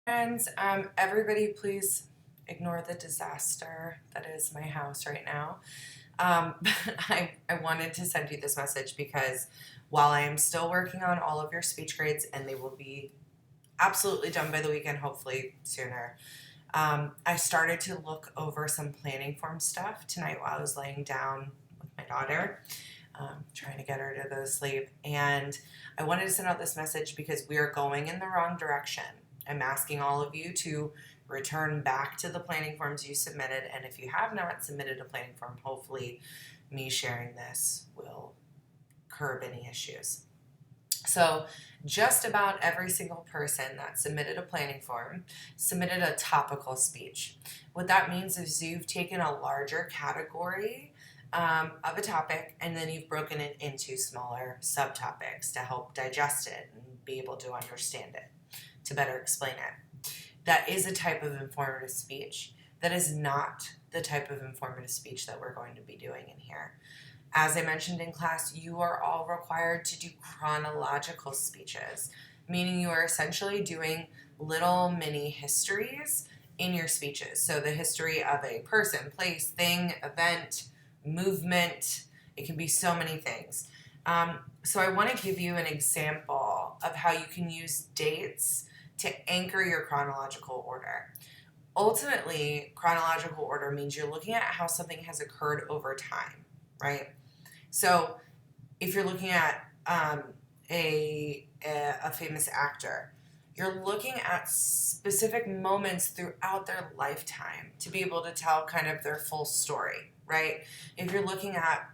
Friends, everybody please ignore the disaster that is my house right now. I wanted to send you this message because while I am still working on all of your speech grades and they will be absolutely done by the weekend, hopefully sooner, I started to look over some planning form stuff tonight while I was laying down with my daughter, trying to get her to go to sleep. And I wanted to send out this message because we are going in the wrong direction. I'm asking all of you to return back to the planning forms you submitted. And if you have not submitted a planning form, hopefully me sharing this will curb any issues. So just about every single person that submitted a planning form submitted a topical speech. What that means is you've taken a larger category of a topic and then you've broken it into smaller subtopics to help digest it and be able to understand it, to better explain it. That is a type of informative speech. That is not the type of informative speech that we're going to be doing in here. As I mentioned in class, you are all required to do chronological speeches, meaning you are essentially doing little mini histories in your speeches. So the history of a person, place, thing, event, movement, it can be so many things. So I want to give you an example of how you can use dates to anchor your chronological order. Ultimately, chronological order means you're looking at how something has occurred over time, right? So if you're looking at a famous actor, you're looking at specific moments throughout their lifetime to be able to tell kind of their full story, right? If you're looking at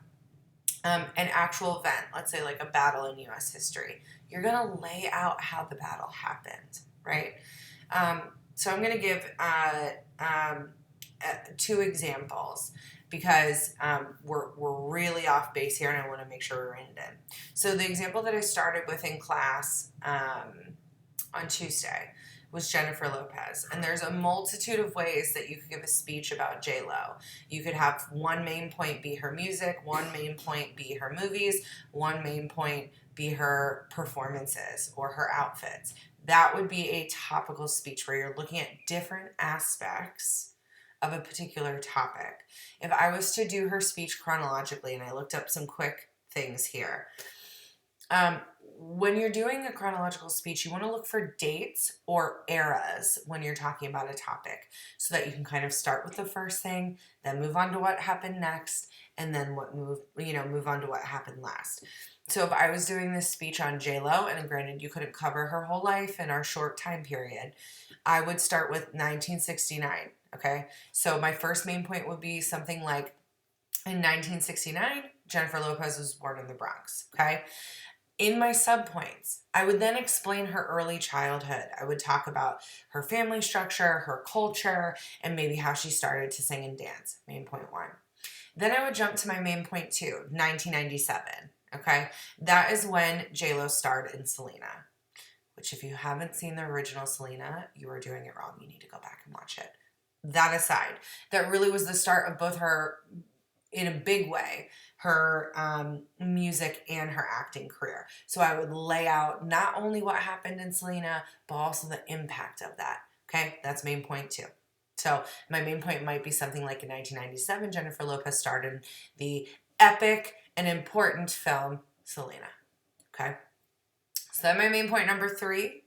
an actual event, let's say like a battle in U.S. history, you're going to lay out how the battle happened, right? So I'm going to give two examples because we're really off base here and I want to make sure we're in it. So the example that I started with in class on Tuesday was Jennifer Lopez. And there's a multitude of ways that you could give a speech about J-Lo. You could have one main point be her music, one main point be her movies, one main point be her performances or her outfits. That would be a topical speech where you're looking at different aspects of a particular topic. If I was to do her speech chronologically, and I looked up some quick things here, when you're doing a chronological speech, you want to look for dates or eras when you're talking about a topic so that you can kind of start with the first thing, then move on to what happened next, and then move on to what happened last. So if I was doing this speech on J-Lo, and granted you couldn't cover her whole life in our short time period, I would start with 1969, okay? So my first main point would be something like, in 1969, Jennifer Lopez was born in the Bronx, okay? In my subpoints, I would then explain her early childhood. I would talk about her family structure, her culture, and maybe how she started to sing and dance, main point one. Then I would jump to my main point two, 1997, okay? That is when J-Lo starred in Selena, which if you haven't seen the original Selena, you are doing it wrong. You need to go back and watch it. That aside, that really was the start of both her, in a big way, her music and her acting career. So I would lay out not only what happened in Selena, but also the impact of that. Okay, that's main point two. So my main point might be something like in 1997, Jennifer Lopez starred in the epic and important film Selena. Okay, so then my main point number three,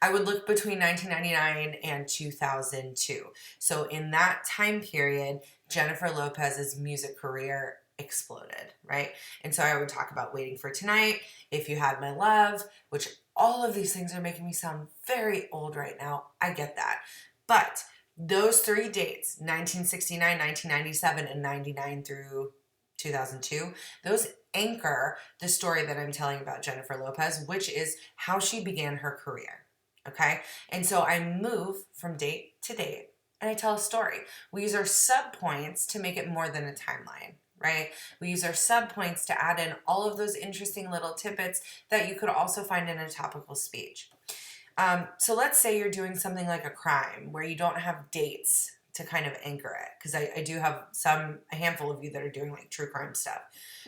I would look between 1999 and 2002. So in that time period, Jennifer Lopez's music career exploded, right? And so I would talk about Waiting for Tonight, If You Had My Love, which all of these things are making me sound very old right now. I get that. But those three dates, 1969, 1997, and 99 through 2002, those anchor the story that I'm telling about Jennifer Lopez, which is how she began her career. Okay, and so I move from date to date and I tell a story. We use our subpoints to make it more than a timeline, right? We use our subpoints to add in all of those interesting little tidbits that you could also find in a topical speech. So let's say you're doing something like a crime where you don't have dates to kind of anchor it, because I do have a handful of you that are doing like true crime stuff.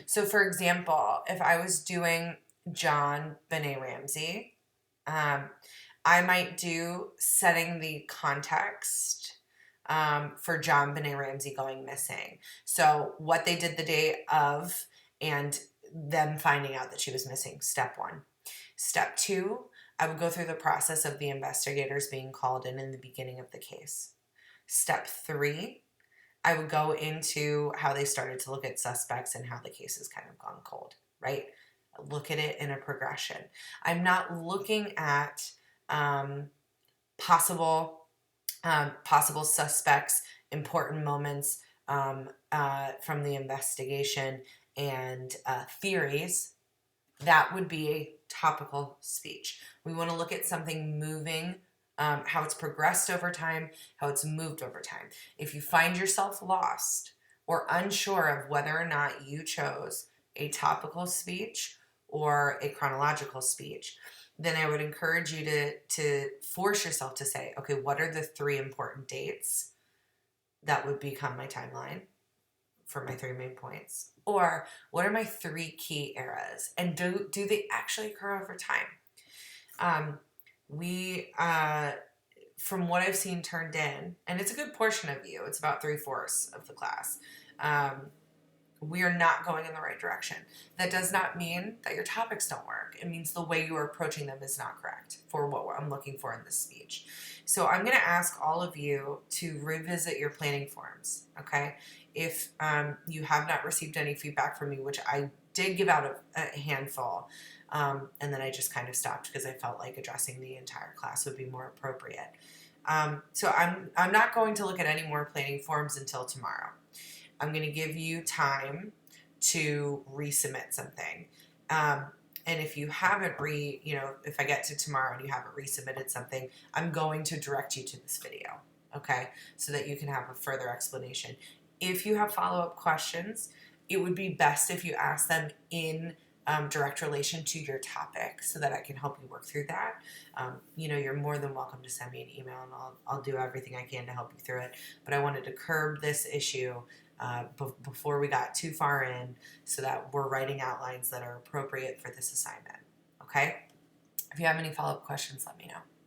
So for example, if I was doing John Benet Ramsey, I might do setting the context for John Benet Ramsey going missing. So what they did the day of and them finding out that she was missing, step one. Step two, I would go through the process of the investigators being called in the beginning of the case. Step three, I would go into how they started to look at suspects and how the case has kind of gone cold, right? Look at it in a progression. I'm not looking at possible possible suspects, important moments from the investigation, and theories. That would be a topical speech. We want to look at something moving, how it's progressed over time, how it's moved over time. If you find yourself lost or unsure of whether or not you chose a topical speech or a chronological speech, then I would encourage you to force yourself to say, okay, what are the 3 important dates that would become my timeline for my 3 main points? Or what are my 3 key eras? And do they actually occur over time? From what I've seen turned in, and it's a good portion of you, it's about 3/4 of the class, we are not going in the right direction. That does not mean that your topics don't work. It means the way you are approaching them is not correct for what I'm looking for in this speech. So I'm going to ask all of you to revisit your planning forms, okay? If you have not received any feedback from me, which I did give out a handful, and then I just kind of stopped because I felt like addressing the entire class would be more appropriate. So I'm not going to look at any more planning forms until tomorrow. I'm going to give you time to resubmit something. And if you haven't if I get to tomorrow and you haven't resubmitted something, I'm going to direct you to this video, okay? So that you can have a further explanation. If you have follow-up questions, it would be best if you ask them in direct relation to your topic so that I can help you work through that. You're more than welcome to send me an email and I'll do everything I can to help you through it. But I wanted to curb this issue before we got too far in so that we're writing outlines that are appropriate for this assignment. Okay? If you have any follow-up questions, let me know.